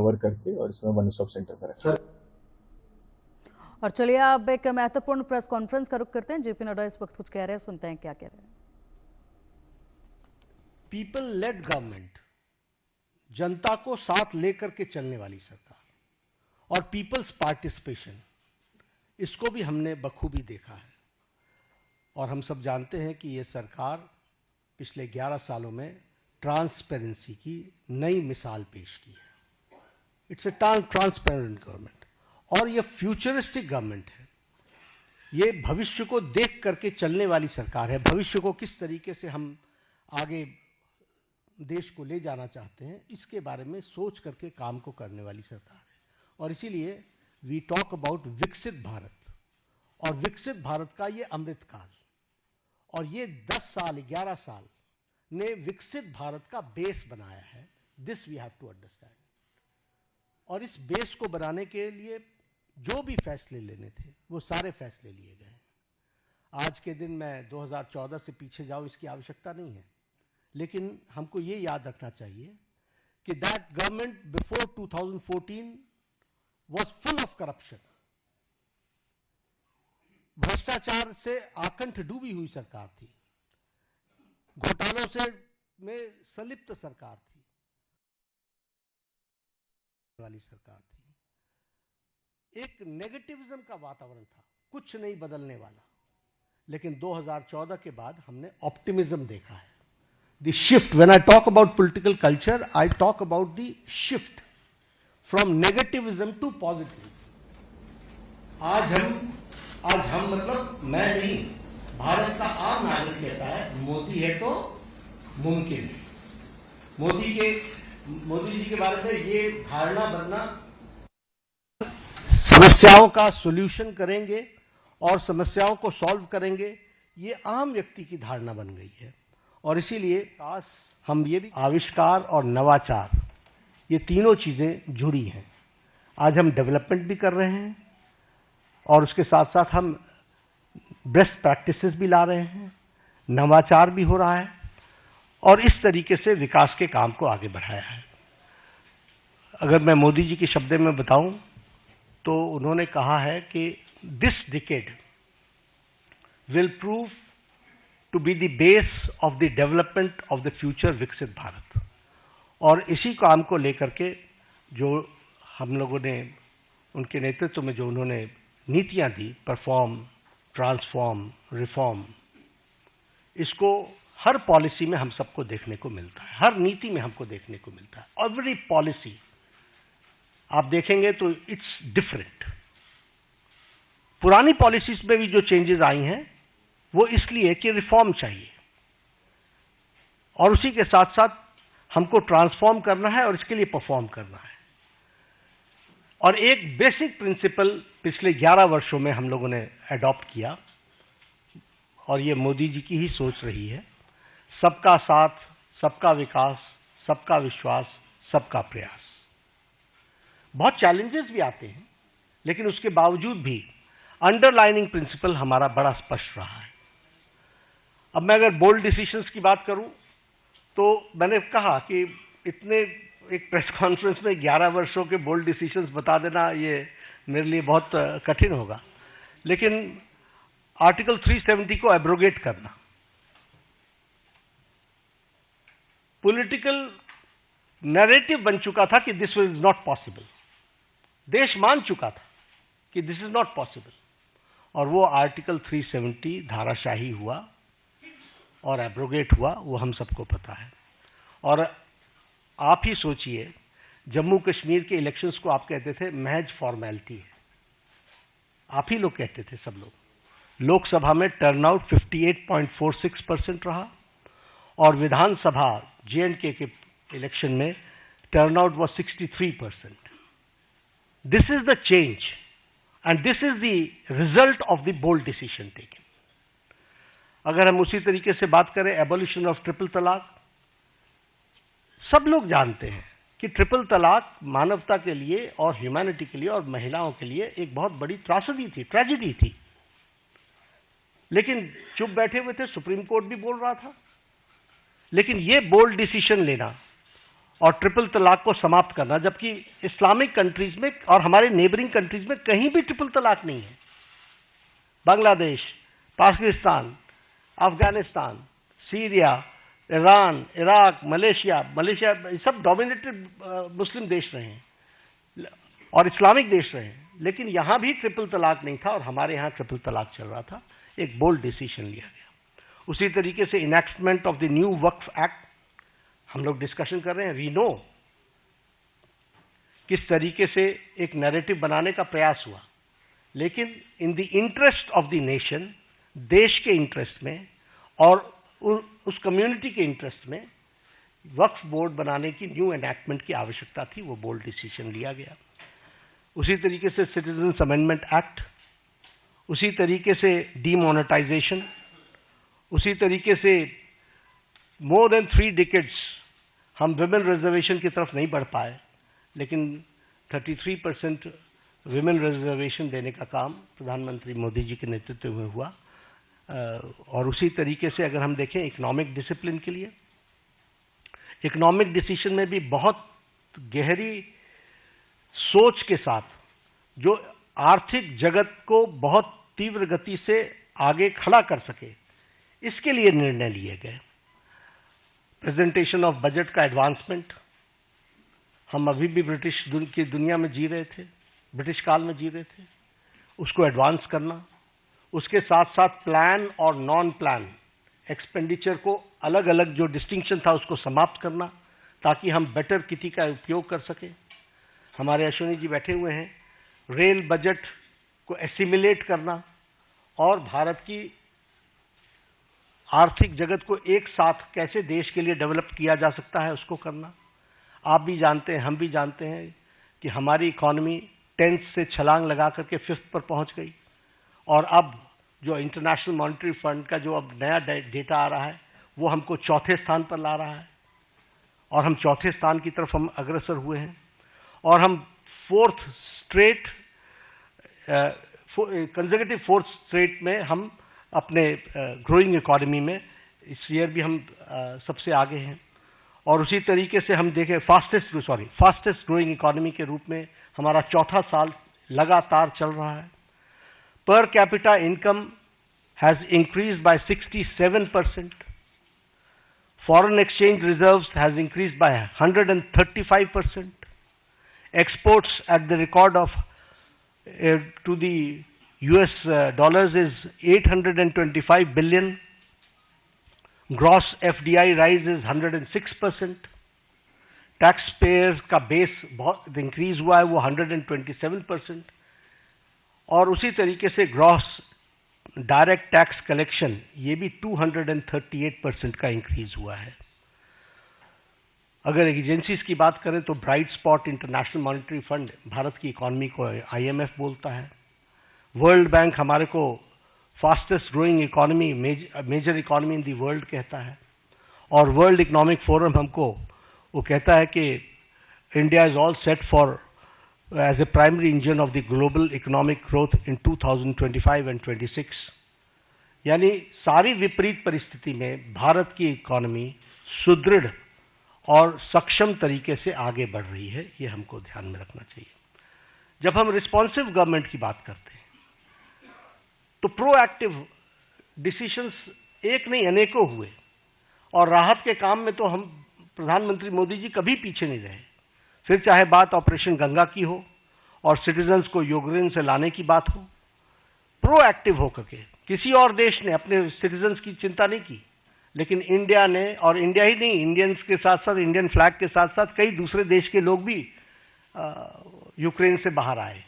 Cover करके और इसमें वन स्टॉप सेंटर पर रखा। और चलिए अब एक महत्वपूर्ण प्रेस कॉन्फ्रेंस का रुख करते हैं। जेपी नड्डा इस वक्त कुछ कह रहे हैं, सुनते हैं क्या कह रहे हैं। पीपल लेड गवर्नमेंट, जनता को साथ लेकर के चलने वाली सरकार और पीपल्स पार्टिसिपेशन, इसको भी हमने बखूबी देखा है। और हम सब जानते हैं कि ये सरकार पिछले 11 सालों में ट्रांसपेरेंसी की नई मिसाल पेश की है। इट्स ए ट्रांसपेरेंट गवर्नमेंट और ये फ्यूचरिस्टिक गवर्नमेंट है। ये भविष्य को देख करके चलने वाली सरकार है। भविष्य को किस तरीके से हम आगे देश को ले जाना चाहते हैं, इसके बारे में सोच करके काम को करने वाली सरकार है। और इसीलिए वी टॉक अबाउट विकसित भारत, और विकसित भारत का ये अमृतकाल, और ये 10 साल 11 साल ने विकसित भारत का बेस बनाया है। This we have to understand. और इस बेस को बनाने के लिए जो भी फैसले लेने थे वो सारे फैसले लिए गए। आज के दिन मैं 2014 से पीछे जाऊं, इसकी आवश्यकता नहीं है, लेकिन हमको ये याद रखना चाहिए कि that government before 2014 was full of corruption. भ्रष्टाचार से आकंठ डूबी हुई सरकार थी, घोटालों से में संलिप्त सरकार थी, वाली सरकार थी। एक नेगेटिविज्म का वातावरण था, कुछ नहीं बदलने वाला। लेकिन 2014 के बाद हमने ऑप्टिमिज्म देखा है। The shift, when I talk about political culture, I talk about the shift from negativism to positive. आज हम मतलब मैं नहीं, भारत का आम नागरिक कहता है मोदी है तो मुमकिन है। मोदी जी के बारे में ये धारणा बनना, समस्याओं का सॉल्यूशन करेंगे और समस्याओं को सॉल्व करेंगे, ये आम व्यक्ति की धारणा बन गई है। और इसीलिए हम ये भी, आविष्कार और नवाचार, ये तीनों चीजें जुड़ी हैं। आज हम डेवलपमेंट भी कर रहे हैं और उसके साथ साथ हम बेस्ट प्रैक्टिसेस भी ला रहे हैं, नवाचार भी हो रहा है, और इस तरीके से विकास के काम को आगे बढ़ाया है। अगर मैं मोदी जी के शब्दों में बताऊं तो उन्होंने कहा है कि this decade will prove to be the base of the development of the future विकसित भारत। और इसी काम को लेकर के जो हम लोगों ने उनके नेतृत्व में जो उन्होंने नीतियां दी, परफॉर्म, ट्रांसफॉर्म, रिफॉर्म, इसको हर पॉलिसी में हम सबको देखने को मिलता है, हर नीति में हमको देखने को मिलता है। एवरी पॉलिसी आप देखेंगे तो इट्स डिफरेंट। पुरानी पॉलिसीज में भी जो चेंजेस आई हैं वो इसलिए कि रिफॉर्म चाहिए, और उसी के साथ साथ हमको ट्रांसफॉर्म करना है और इसके लिए परफॉर्म करना है। और एक बेसिक प्रिंसिपल पिछले 11 वर्षों में हम लोगों ने अडॉप्ट किया, और ये मोदी जी की ही सोच रही है, सबका साथ, सबका विकास, सबका विश्वास, सबका प्रयास। बहुत चैलेंजेस भी आते हैं, लेकिन उसके बावजूद भी अंडरलाइनिंग प्रिंसिपल हमारा बड़ा स्पष्ट रहा है। अब मैं अगर बोल्ड डिसीजंस की बात करूं तो मैंने कहा कि इतने एक प्रेस कॉन्फ्रेंस में 11 वर्षों के बोल्ड डिसीजंस बता देना ये मेरे लिए बहुत कठिन होगा, लेकिन आर्टिकल 370 को एब्रोगेट करना, पॉलिटिकल नैरेटिव बन चुका था कि दिस इज नॉट पॉसिबल। देश मान चुका था कि दिस इज नॉट पॉसिबल, और वो आर्टिकल 370 धाराशाही हुआ और एब्रोगेट हुआ, वो हम सबको पता है। और आप ही सोचिए, जम्मू कश्मीर के इलेक्शंस को आप कहते थे महज फॉर्मेलिटी है, आप ही लोग कहते थे, सब लोग। लोकसभा में टर्नआउट 58.46% रहा, और विधानसभा J&K के इलेक्शन में turnout was 63%। This is the change and this is the result of the bold decision taken. अगर हम उसी तरीके से बात करें एबॉलिशन ऑफ ट्रिपल तलाक, सब लोग जानते हैं कि ट्रिपल तलाक मानवता के लिए और ह्यूमैनिटी के लिए और महिलाओं के लिए एक बहुत बड़ी त्रासदी थी, ट्रेजेडी थी, लेकिन चुप बैठे हुए थे। सुप्रीम कोर्ट भी बोल रहा था, लेकिन ये बोल्ड डिसीजन लेना और ट्रिपल तलाक को समाप्त करना, जबकि इस्लामिक कंट्रीज में और हमारे नेबरिंग कंट्रीज में कहीं भी ट्रिपल तलाक नहीं है। Bangladesh, Pakistan, Afghanistan, Syria, Iran, Iraq, Malaysia सब डोमिनेटेड मुस्लिम देश रहे हैं और इस्लामिक देश रहे हैं, लेकिन यहां भी ट्रिपल तलाक नहीं था और हमारे यहां ट्रिपल तलाक चल रहा था। एक बोल्ड डिसीजन लिया गया। उसी तरीके से enactment of the new Waqf act हम लोग डिस्कशन कर रहे हैं। वी नो किस तरीके से एक नैरेटिव बनाने का प्रयास हुआ, लेकिन in the interest of the nation, देश के इंटरेस्ट में और उस कम्युनिटी के इंटरेस्ट में वक्फ बोर्ड बनाने की न्यू एनैक्टमेंट की आवश्यकता थी। वो बोल्ड डिसीजन लिया गया। उसी तरीके से सिटीजन्स अमेंडमेंट एक्ट, उसी तरीके से डीमोनेटाइजेशन, उसी तरीके से मोर देन 3 डिकेड्स हम विमेन रिजर्वेशन की तरफ नहीं बढ़ पाए, लेकिन 33% विमेन रिजर्वेशन देने का काम प्रधानमंत्री मोदी जी के नेतृत्व में हुआ। और उसी तरीके से अगर हम देखें इकोनॉमिक डिसिप्लिन के लिए, इकोनॉमिक डिसीजन में भी बहुत गहरी सोच के साथ जो आर्थिक जगत को बहुत तीव्र गति से आगे खड़ा कर सके, इसके लिए निर्णय लिए गए। प्रेजेंटेशन ऑफ बजट का एडवांसमेंट, हम अभी भी ब्रिटिश की दुनिया में जी रहे थे, ब्रिटिश काल में जी रहे थे, उसको एडवांस करना, उसके साथ साथ प्लान और नॉन प्लान एक्सपेंडिचर को अलग अलग जो डिस्टिंक्शन था उसको समाप्त करना, ताकि हम बेटर किटी का उपयोग कर सकें। हमारे अश्विनी जी बैठे हुए हैं। रेल बजट को एसिमिलेट करना और भारत की आर्थिक जगत को एक साथ कैसे देश के लिए डेवलप किया जा सकता है उसको करना। आप भी जानते हैं, हम भी जानते हैं कि हमारी इकॉनमी 10th से छलांग लगा करके 5th पर पहुंच गई और अब जो इंटरनेशनल मॉनेटरी फंड का जो अब नया डेटा आ रहा है वो हमको 4थे स्थान पर ला रहा है और हम 4थे स्थान की तरफ हम अग्रसर हुए हैं और हम 4th straight consecutive 4th straight में हम अपने ग्रोइंग इकोनॉमी में इस ईयर भी हम सबसे आगे हैं। और उसी तरीके से हम देखें फास्टेस्ट ग्रोइंग इकोनॉमी के रूप में हमारा 4था साल लगातार चल रहा है। Per capita income has increased by 67%. Foreign exchange reserves has increased by 135%. Exports at the record of to the US dollars is 825 billion. Gross FDI rise is 106%. Taxpayers का बेस बहुत इंक्रीज हुआ है, वो 127%. और उसी तरीके से ग्रॉस डायरेक्ट टैक्स कलेक्शन ये भी 238% का इंक्रीज हुआ है। अगर एजेंसीज की बात करें तो bright spot international monetary fund Bharat की इकॉनमी को IMF बोलता है। वर्ल्ड बैंक हमारे को fastest growing economy, major economy in the world कहता है। और वर्ल्ड इकोनॉमिक फोरम हमको वो कहता है कि India is all set for as a primary engine of the global economic growth in 2025 and 26। यानी सारी विपरीत परिस्थिति में भारत की इकोनॉमी सुदृढ़ और सक्षम तरीके से आगे बढ़ रही है, ये हमको ध्यान में रखना चाहिए। जब हम रिस्पॉन्सिव गवर्नमेंट की बात करते हैं तो प्रोएक्टिव डिसीजंस एक नहीं अनेकों हुए और राहत के काम में तो हम प्रधानमंत्री मोदी जी कभी पीछे नहीं रहे। फिर चाहे बात ऑपरेशन गंगा की हो और सिटीजन्स को यूक्रेन से लाने की बात हो, प्रोएक्टिव होकर के किसी और देश ने अपने सिटीजन्स की चिंता नहीं की, लेकिन इंडिया ने, और इंडिया ही नहीं, इंडियंस के साथ साथ इंडियन फ्लैग के साथ साथ कई दूसरे देश के लोग भी यूक्रेन से बाहर आए।